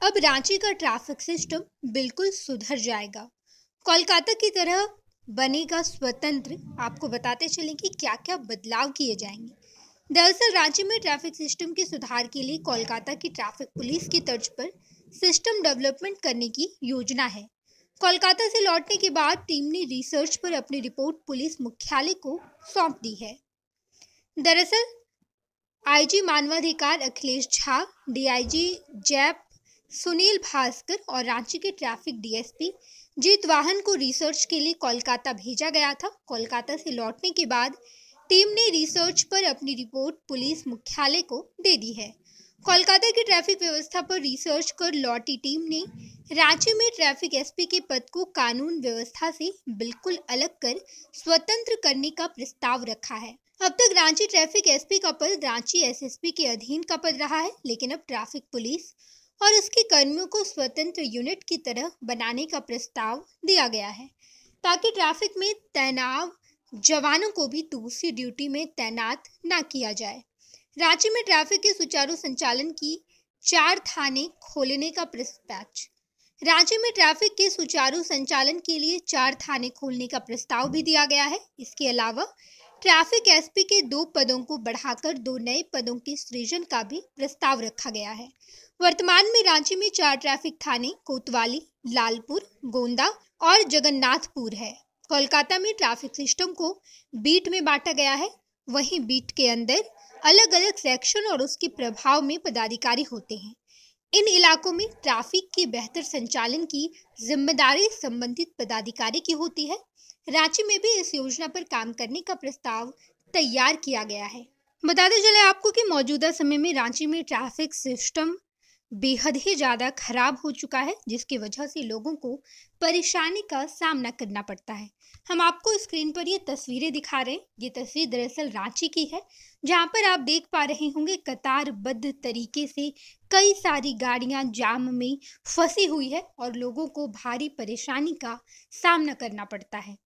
अब रांची का traffic system बिल्कुल सुधर जाएगा। कोलकाता की तरह बनेगा स्वतंत्र। आपको बताते चलें कि क्या क्या बदलाव किए जाएंगे। दरअसल रांची में ट्रैफिक सिस्टम के सुधार के लिए कोलकाता की ट्रैफिक पुलिस की तर्ज पर सिस्टम डेवलपमेंट करने की योजना है। कोलकाता से लौटने के बाद टीम ने रिसर्च पर अपनी रिपोर्ट पुलिस मुख्यालय को सौंप दी है। दरअसल आईजी मानवाधिकार अखिलेश झा, डीआईजी जैप सुनील भास्कर और रांची के ट्रैफिक डीएसपी जीत वाहन को रिसर्च के लिए कोलकाता भेजा गया था। कोलकाता से लौटने के बाद टीम ने रिसर्च पर अपनी रिपोर्ट पुलिस मुख्यालय को दे दी है। कोलकाता की ट्रैफिक व्यवस्था पर रिसर्च कर लौटी टीम ने रांची में ट्रैफिक एसपी के पद को कानून व्यवस्था से बिल्कुल अलग कर स्वतंत्र करने का प्रस्ताव रखा है। अब तक रांची ट्रैफिक एसपी का पद रांची एसएसपी के अधीन का पद रहा है, लेकिन अब ट्रैफिक पुलिस और उसके कर्मियों को स्वतंत्र यूनिट की तरह बनाने का प्रस्ताव दिया गया है, ताकि ट्रैफिक में तैनात जवानों को भी दूसरी ड्यूटी में तैनात न किया जाए। रांची में ट्रैफिक के सुचारू संचालन की 4 थाने खोलने का प्रस्ताव। रांची में ट्रैफिक के सुचारू संचालन के लिए 4 थाने खोलने का प्रस्ताव भी दिया गया है। इसके अलावा ट्रैफिक एसपी के 2 पदों को बढ़ाकर 2 नए पदों के सृजन का भी प्रस्ताव रखा गया है। वर्तमान में रांची में 4 ट्रैफिक थाने कोतवाली, लालपुर, गोंदा और जगन्नाथपुर है। कोलकाता में ट्रैफिक सिस्टम को बीट में बांटा गया है। वहीं बीट के अंदर अलग अलग सेक्शन और उसके प्रभाव में पदाधिकारी होते हैं। इन इलाकों में ट्रैफिक के बेहतर संचालन की जिम्मेदारी संबंधित पदाधिकारी की होती है। रांची में भी इस योजना पर काम करने का प्रस्ताव तैयार किया गया है। बताते चले आपको कि मौजूदा समय में रांची में ट्रैफिक सिस्टम बेहद ही ज़्यादा खराब हो चुका है, जिसकी वजह से लोगों को परेशानी का सामना करना पड़ता है। हम आपको स्क्रीन पर ये तस्वीरें दिखा रहे हैं। ये तस्वीर दरअसल रांची की है, जहां पर आप देख पा रहे होंगे कतारबद्ध तरीके से कई सारी गाड़ियां जाम में फंसी हुई है और लोगों को भारी परेशानी का सामना करना पड़ता है।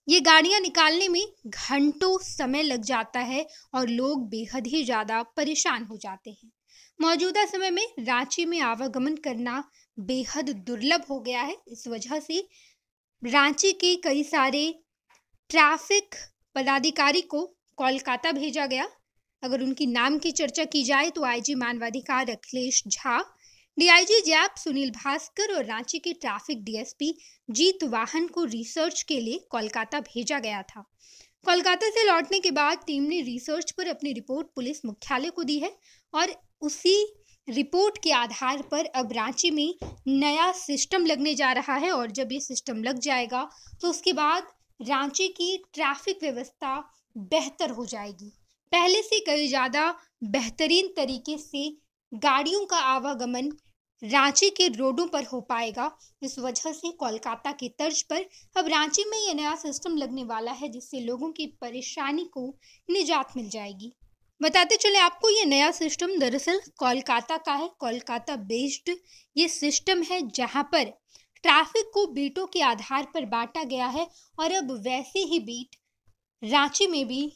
ये गाड़ियां निकालने में घंटों समय लग जाता है और लोग बेहद ही ज़्यादा परेशान हो जाते हैं। मौजूदा समय में रांची में आवागमन करना बेहद दुर्लभ हो गया है। इस वजह से रांची के कई सारे ट्रैफिक पदाधिकारी को कोलकाता भेजा गया। अगर उनकी नाम की चर्चा की जाए तो आईजी मानवाधिकार अखिलेश झा, डीआईजी जैप सुनील भास्कर और रांची के ट्रैफिक डीएसपी जीत वाहन को रिसर्च के लिए कोलकाता भेजा गया था। कोलकाता से लौटने के बाद टीम ने रिसर्च पर अपनी रिपोर्ट पुलिस मुख्यालय को दी है और उसी रिपोर्ट के आधार पर अब रांची में नया सिस्टम लगने जा रहा है और जब ये सिस्टम लग जाएगा तो उसके बाद रांची की ट्रैफिक व्यवस्था बेहतर हो जाएगी। पहले से कई ज़्यादा बेहतरीन तरीके से गाड़ियों का आवागमन रांची के रोडों पर हो पाएगा। इस वजह से कोलकाता की तर्ज पर अब रांची में यह नया सिस्टम लगने वाला है, जिससे लोगों की परेशानी को निजात मिल जाएगी। बताते चले आपको, ये नया सिस्टम दरअसल कोलकाता का है। कोलकाता बेस्ड ये सिस्टम है, जहां पर ट्रैफिक को बीटों के आधार पर बांटा गया है और अब वैसे ही बीट रांची में भी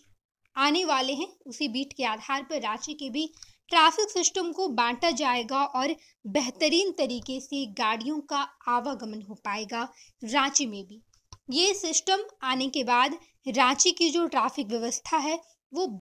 आने वाले हैं। उसी बीट के आधार पर रांची के भी ट्रैफिक सिस्टम को बांटा जाएगा और बेहतरीन तरीके से गाड़ियों का आवागमन हो पाएगा रांची में भी। ये सिस्टम आने के बाद रांची की जो ट्रैफिक व्यवस्था है वो